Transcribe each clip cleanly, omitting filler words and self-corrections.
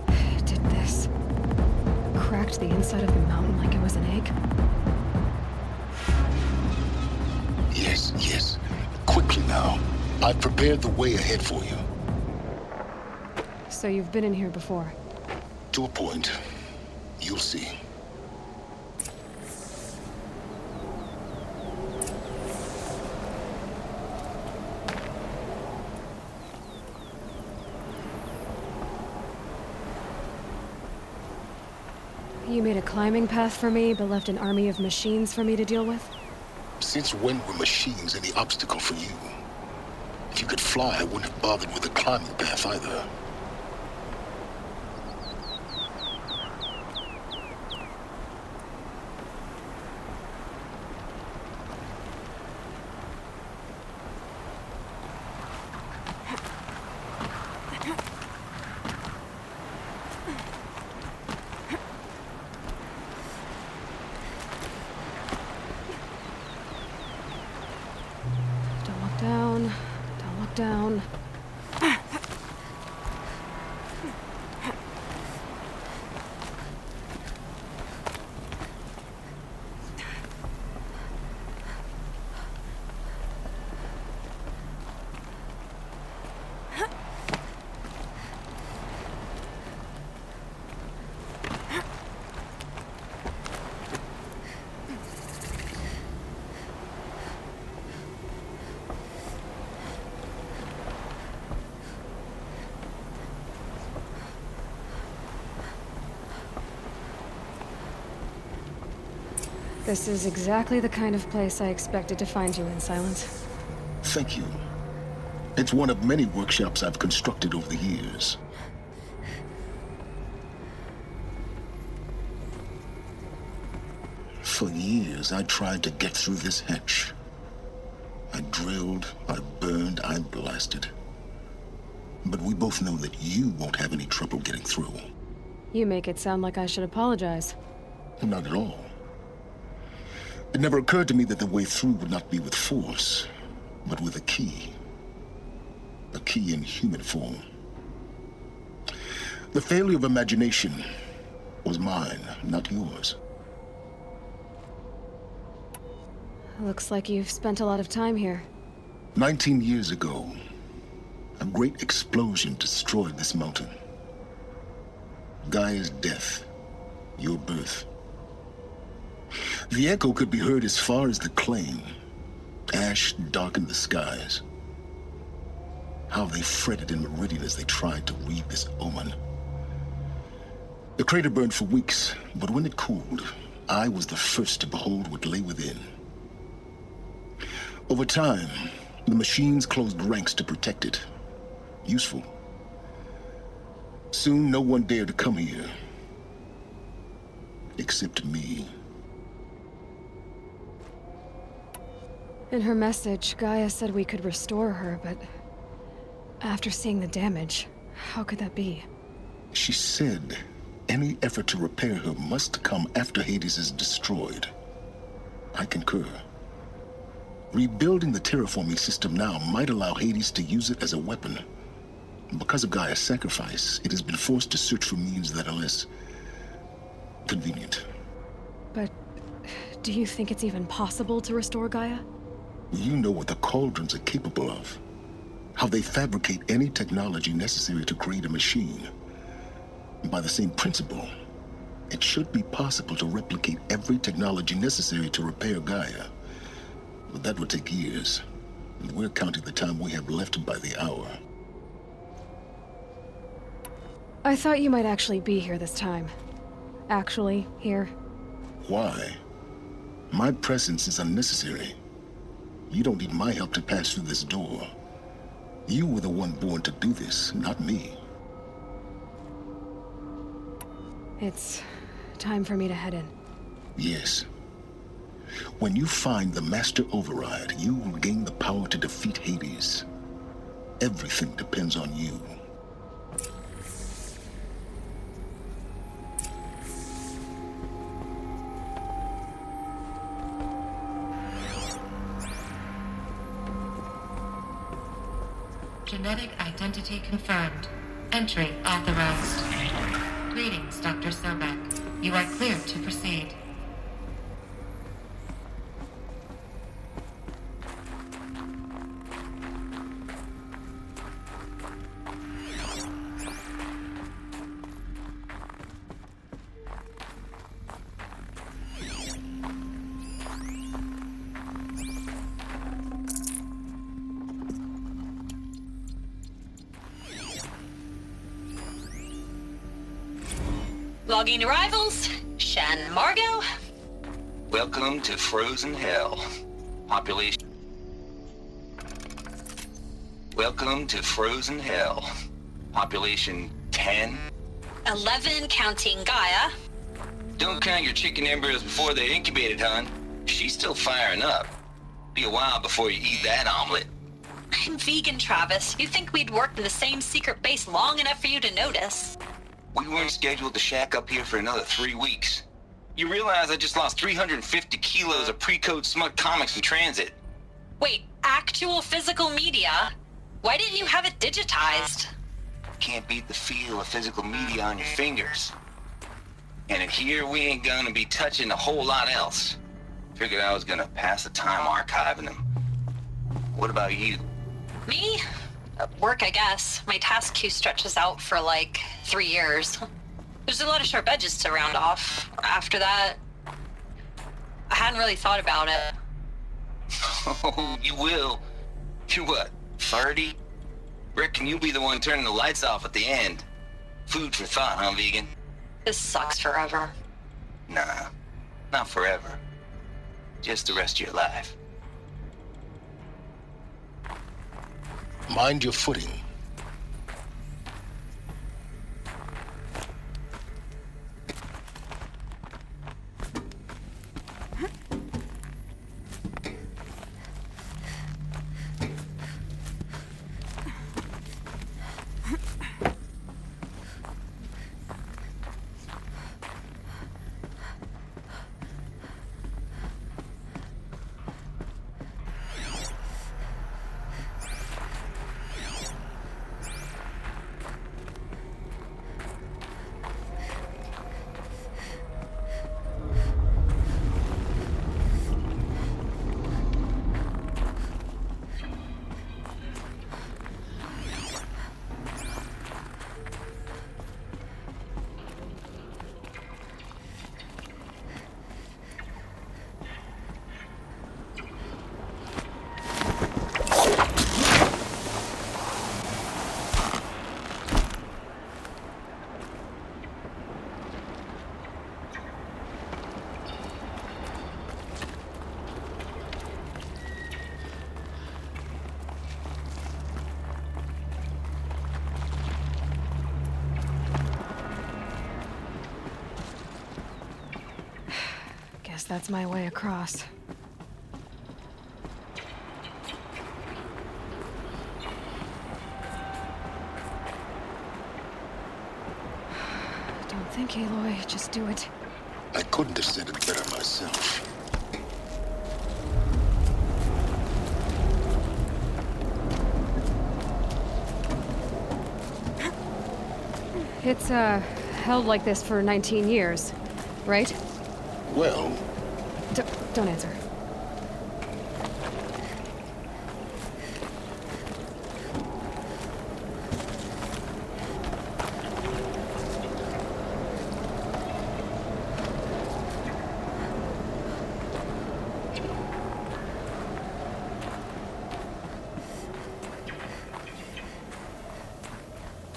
It did this. Cracked the inside of the mountain like it was an egg. Yes, yes. Quickly now. I've prepared the way ahead for you. So you've been in here before? To a point. You'll see. You made a climbing path for me, but left an army of machines for me to deal with? Since when were machines any obstacle for you? If you could fly, I wouldn't have bothered with the climbing path either. Don't look down. Don't look down. This is exactly the kind of place I expected to find you in, Silence. Thank you. It's one of many workshops I've constructed over the years. For years, I tried to get through this hatch. I drilled, I burned, I blasted. But we both know that you won't have any trouble getting through. You make it sound like I should apologize. Not at all. It never occurred to me that the way through would not be with force, but with a key. A key in human form. The failure of imagination was mine, not yours. Looks like you've spent a lot of time here. 19 years ago, a great explosion destroyed this mountain. Gaia's death, your birth. The echo could be heard as far as the claim. Ash darkened the skies. How they fretted in Meridian as they tried to read this omen. The crater burned for weeks, but when it cooled, I was the first to behold what lay within. Over time, the machines closed ranks to protect it. Useful. Soon, no one dared to come here. Except me. In her message, Gaia said we could restore her, but after seeing the damage, how could that be? She said any effort to repair her must come after Hades is destroyed. I concur. Rebuilding the terraforming system now might allow Hades to use it as a weapon. Because of Gaia's sacrifice, it has been forced to search for means that are less convenient. But do you think it's even possible to restore Gaia? You know what the Cauldrons are capable of. How they fabricate any technology necessary to create a machine. By the same principle, it should be possible to replicate every technology necessary to repair Gaia. But that would take years. And we're counting the time we have left by the hour. I thought you might actually be here this time. Actually, here. Why? My presence is unnecessary. You don't need my help to pass through this door. You were the one born to do this, not me. It's time for me to head in. Yes. When you find the Master Override, you will gain the power to defeat Hades. Everything depends on you. Genetic identity confirmed. Entry authorized. Greetings, Dr. Sobek. You are cleared to proceed. Logging arrivals. Shan Margot. Welcome to Frozen Hell. Population. Welcome to Frozen Hell. Population 10. 11 counting Gaia. Don't count your chicken embryos before they're incubated, hon. She's still firing up. Be a while before you eat that omelet. I'm vegan, Travis. You'd think we'd worked in the same secret base long enough for you to notice. We weren't scheduled to shack up here for another 3 weeks. You realize I just lost 350 kilos of pre-code smut comics in transit. Wait, actual physical media? Why didn't you have it digitized? Can't beat the feel of physical media on your fingers. And in here, we ain't gonna be touching a whole lot else. Figured I was gonna pass the time archiving them. What about you? Me? Work, I guess. My task queue stretches out for like 3 years. There's a lot of sharp edges to round off. After that, I hadn't really thought about it. Oh, you will. You're what, 30? Reckon you'll be the one turning the lights off at the end. Food for thought, huh, vegan? This sucks forever. Nah, not forever. Just the rest of your life. Mind your footing. Guess that's my way across. Don't think, Aloy. Just do it. I couldn't have said it better myself. It's, held like this for 19 years, right? Well, Don't answer.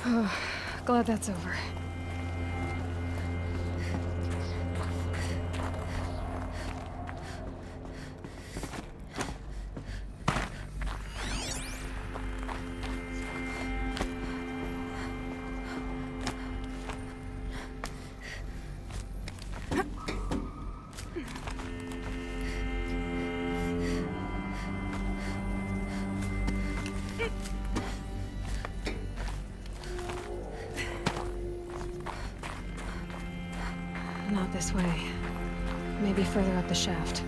Oh, glad that's over. Not this way. Maybe further up the shaft.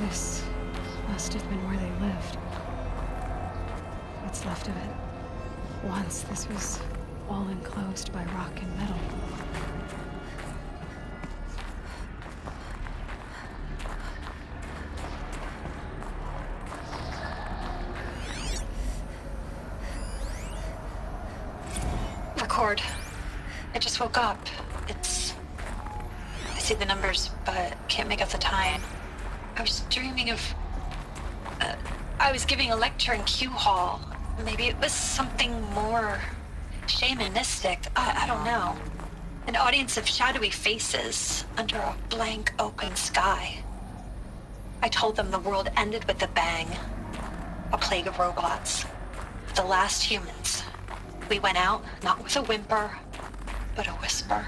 This must have been where they lived. What's left of it. Once this was all enclosed by rock and metal. Record. I just woke up. I see the numbers, but can't make out the time. I was dreaming of... I was giving a lecture in Q Hall. Maybe it was something more shamanistic. I don't know. An audience of shadowy faces under a blank open sky. I told them the world ended with a bang. A plague of robots. The last humans. We went out, not with a whimper, but a whisper.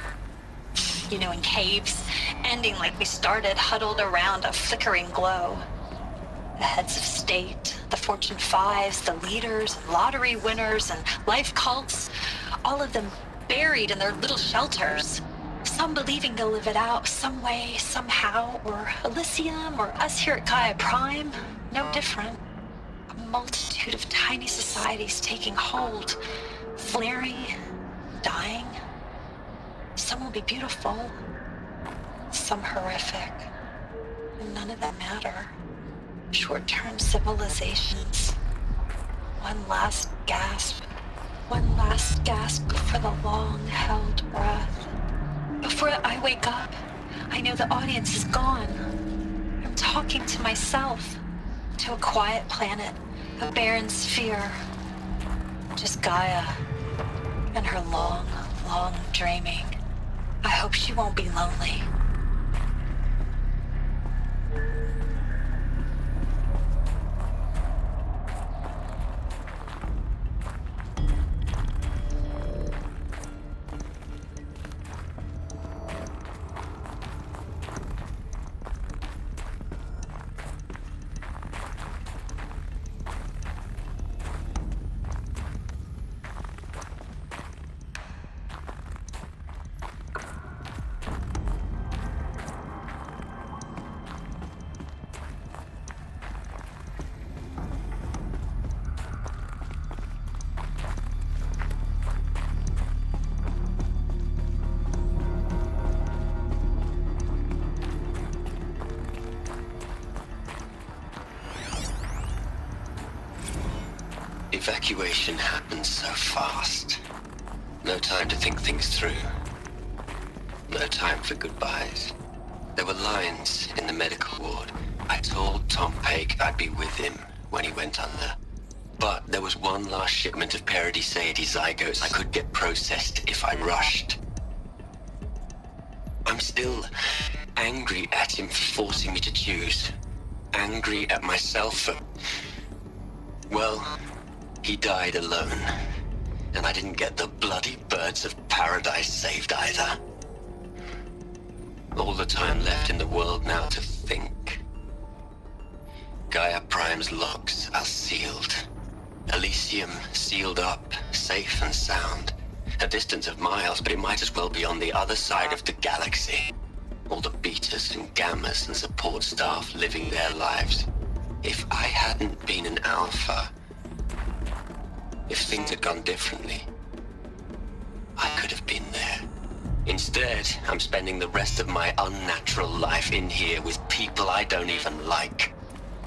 You know, in caves, ending like we started, huddled around a flickering glow. The heads of state, the Fortune 5s, the leaders, lottery winners, and life cults, all of them buried in their little shelters. Some believing they'll live it out some way, somehow, or Elysium, or us here at GAIA Prime, no different. A multitude of tiny societies taking hold, flaring, dying. Some will be beautiful, some horrific, and none of them matter. Short-term civilizations. One last gasp for the long-held breath. Before I wake up, I know the audience is gone. I'm talking to myself, to a quiet planet, a barren sphere. Just Gaia and her long, long dreaming. I hope she won't be lonely. Evacuation happened so fast. No time to think things through. No time for goodbyes. There were lines in the medical ward. I told Tom Pake I'd be with him when he went under. But there was one last shipment of Paradiseidae zygotes I could get processed if I rushed. I'm still angry at him for forcing me to choose. Angry at myself for... well... he died alone, and I didn't get the bloody birds of paradise saved either. All the time left in the world now to think. GAIA Prime's locks are sealed. Elysium sealed up, safe and sound. A distance of miles, but it might as well be on the other side of the galaxy. All the betas and gammas and support staff living their lives. If I hadn't been an alpha... if things had gone differently, I could have been there. Instead, I'm spending the rest of my unnatural life in here with people I don't even like.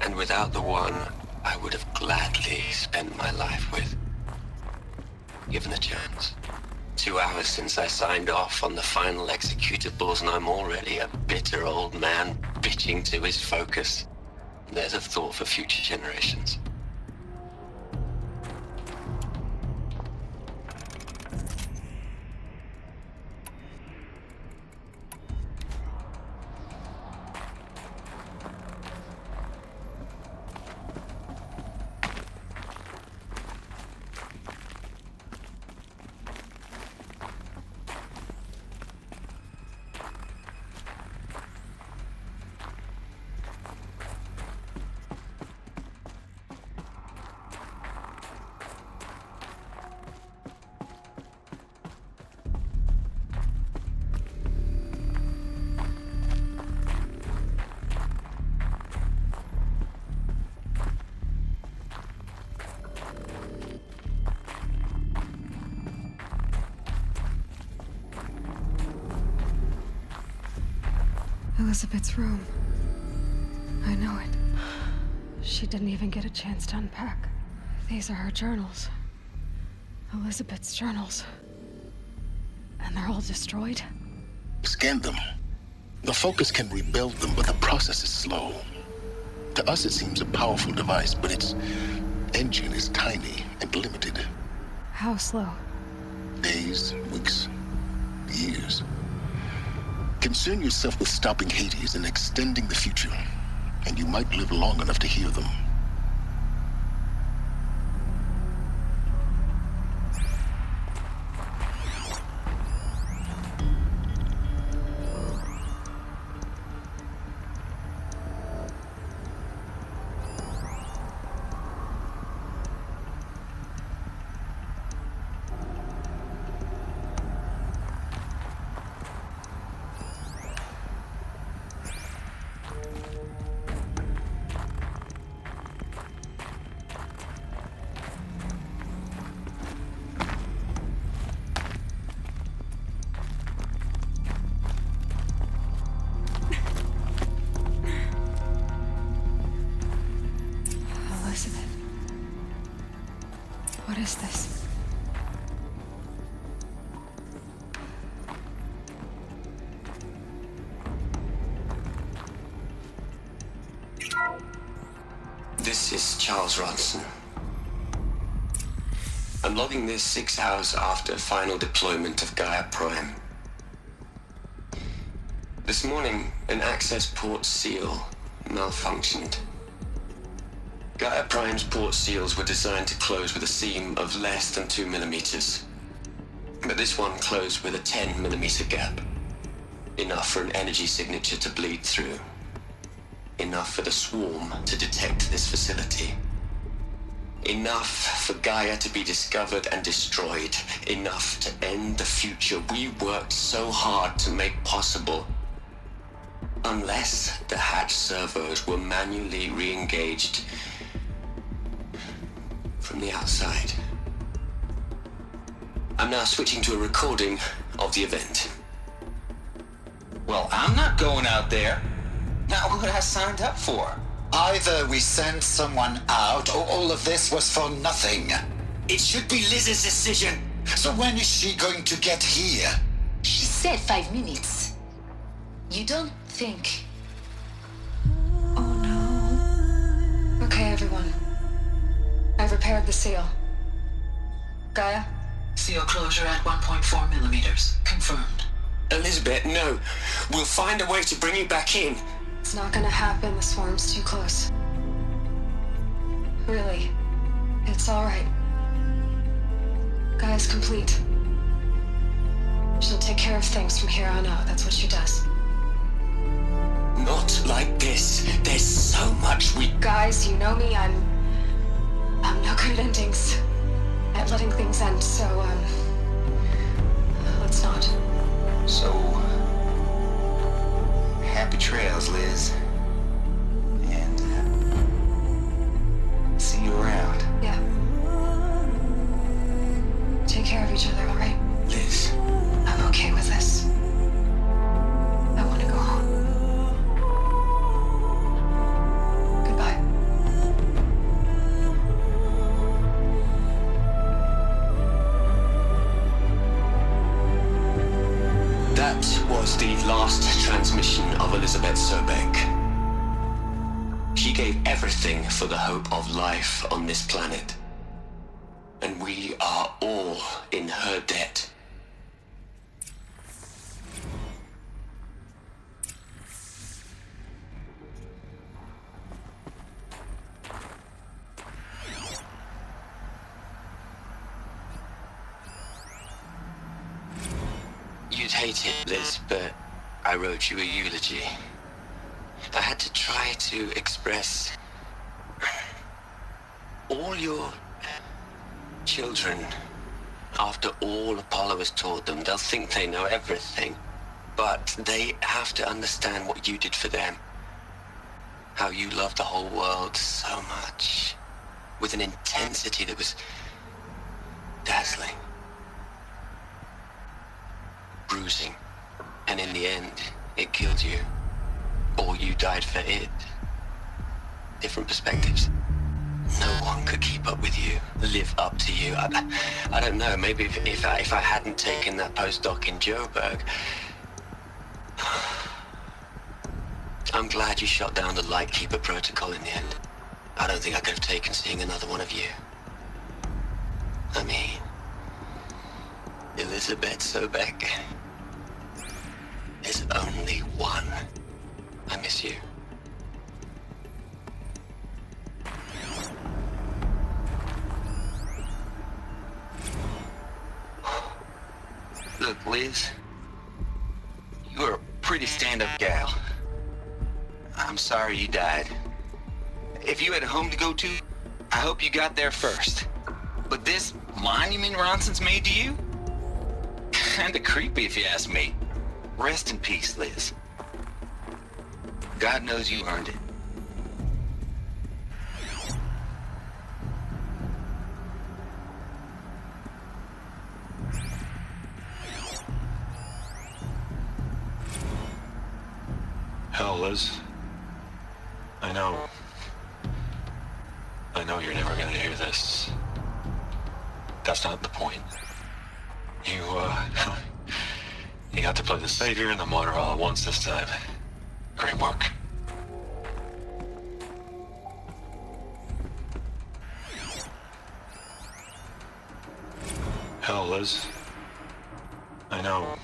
And without the one I would have gladly spent my life with. Given the chance. 2 hours since I signed off on the final executables, and I'm already a bitter old man bitching to his focus. There's a thought for future generations. Elizabeth's room. I know it. She didn't even get a chance to unpack. These are her journals. Elizabeth's journals. And they're all destroyed? Scan them. The Focus can rebuild them, but the process is slow. To us, it seems a powerful device, but its engine is tiny and limited. How slow? Days, weeks, years. Concern yourself with stopping Hades and extending the future, and you might live long enough to hear them. Elizabeth. What is this? This is Charles Ronson. I'm logging this 6 hours after final deployment of Gaia Prime. This morning, an access port seal malfunctioned. Gaia Prime's port seals were designed to close with a seam of less than 2 millimeters. But this one closed with a 10 millimeter gap. Enough for an energy signature to bleed through. Enough for the swarm to detect this facility. Enough for Gaia to be discovered and destroyed. Enough to end the future we worked so hard to make possible. Unless the hatch servos were manually re-engaged from the outside. I'm now switching to a recording of the event. Well, I'm not going out there. Not what I signed up for. Either we sent someone out, or all of this was for nothing. It should be Liz's decision. So when is she going to get here? She said 5 minutes. You don't think... Okay, everyone. I've repaired the seal. Gaia? Seal closure at 1.4 millimeters. Confirmed. Elizabeth, no. We'll find a way to bring you back in. It's not gonna happen. The swarm's too close. Really. It's alright. Gaia's complete. She'll take care of things from here on out. That's what she does. Not like this. There's so much we... Guys, you know me. I'm no good at endings. At letting things end, so, let's not. So, happy trails, Liz. And, see you around. Yeah. Take care of each other, alright? Liz. I'm okay with this. I want to go home. Goodbye. That was the last transmission of Elizabeth Sobek. She gave everything for the hope of life on this planet. And we are all in her debt. You'd hate it, Liz, but I wrote you a eulogy. I had to try to express all your children. After all Apollo has taught them, they'll think they know everything. But they have to understand what you did for them. How you loved the whole world so much. With an intensity that was dazzling. Bruising. And in the end, it killed you. or you died for it. Different perspectives. No one could keep up with you, live up to you. I don't know, maybe if I hadn't taken that postdoc in Joburg. I'm glad you shot down the Lightkeeper protocol in the end. I don't think I could have taken seeing another one of you. I mean, Elizabeth Sobek. There's only one. I miss you. Look, Liz, you're a pretty stand-up gal. I'm sorry you died. If you had a home to go to, I hope you got there first. But this monument Ronson's made to you? Kinda creepy if you ask me. Rest in peace, Liz. God knows you earned it. Hell, Liz. I know you're never gonna hear this. That's not the point. You got to play the savior and the martyr all at once this time. Great work. Hell, Liz. I know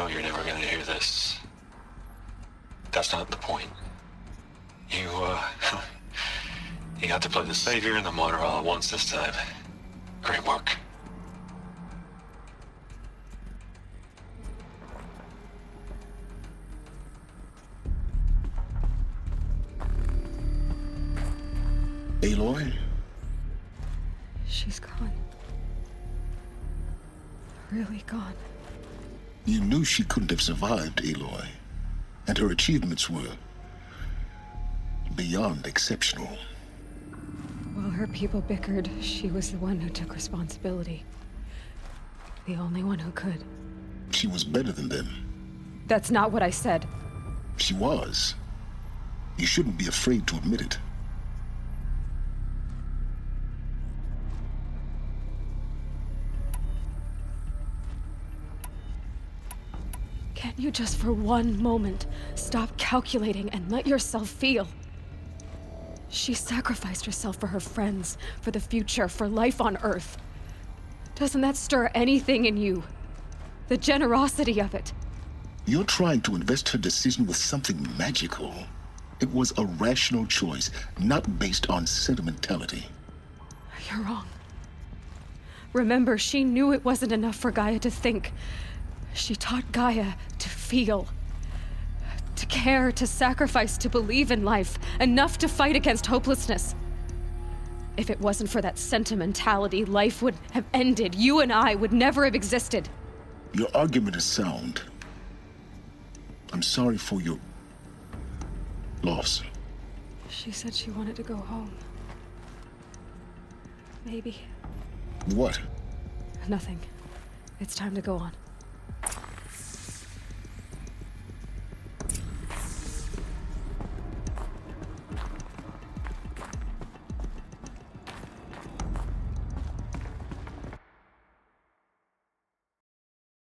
you're never gonna hear this. That's not the point. You got to play the savior and the martyr all at once this time. Great work. Aloy? She's gone. Really gone. You knew she couldn't have survived, Aloy. And her achievements were beyond exceptional. While her people bickered, she was the one who took responsibility. The only one who could. She was better than them. That's not what I said. She was. You shouldn't be afraid to admit it. Can't you just for one moment stop calculating and let yourself feel? She sacrificed herself for her friends, for the future, for life on Earth. Doesn't that stir anything in you? The generosity of it. You're trying to invest her decision with something magical. It was a rational choice, not based on sentimentality. You're wrong. Remember, she knew it wasn't enough for Gaia to think. She taught Gaia to feel. To care, to sacrifice, to believe in life. Enough to fight against hopelessness. If it wasn't for that sentimentality, life would have ended. You and I would never have existed. Your argument is sound. I'm sorry for your loss. She said she wanted to go home. Maybe. What? Nothing. It's time to go on.